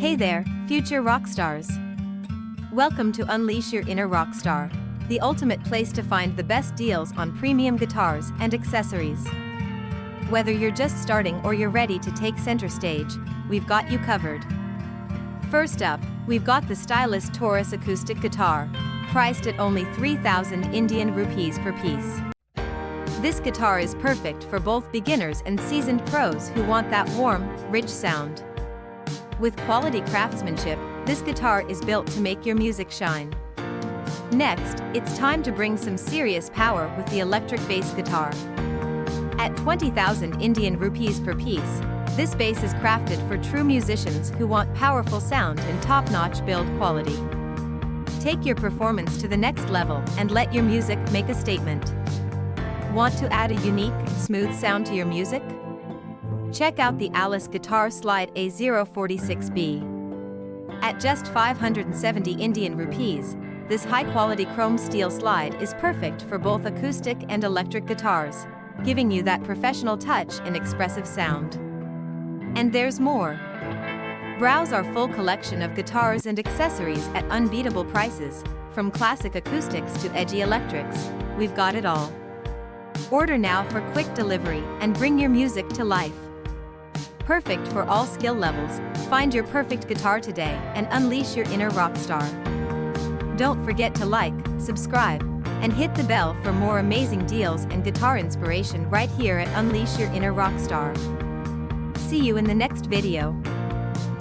Hey there, future rock stars. Welcome to Unleash Your Inner Rockstar, the ultimate place to find the best deals on premium guitars and accessories. Whether you're just starting or you're ready to take center stage, we've got you covered. First up, we've got the Stylist Taurus Acoustic Guitar, priced at only 3,000 Indian rupees per piece. This guitar is perfect for both beginners and seasoned pros who want that warm, rich sound. With quality craftsmanship, this guitar is built to make your music shine. Next, it's time to bring some serious power with the electric bass guitar. At 20,000 Indian rupees per piece, this bass is crafted for true musicians who want powerful sound and top-notch build quality. Take your performance to the next level and let your music make a statement. Want to add a unique, smooth sound to your music? Check out the Guitar Slide A046B. At just 570 Indian rupees, this high-quality chrome steel slide is perfect for both acoustic and electric guitars, giving you that professional touch and expressive sound. And there's more. Browse our full collection of guitars and accessories at unbeatable prices, from classic acoustics to edgy electrics. We've got it all. Order now for quick delivery and bring your music to life. Perfect for all skill levels, find your perfect guitar today and unleash your inner rock star. Don't forget to like, subscribe, and hit the bell for more amazing deals and guitar inspiration right here at Unleash Your Inner Rock Star. See you in the next video.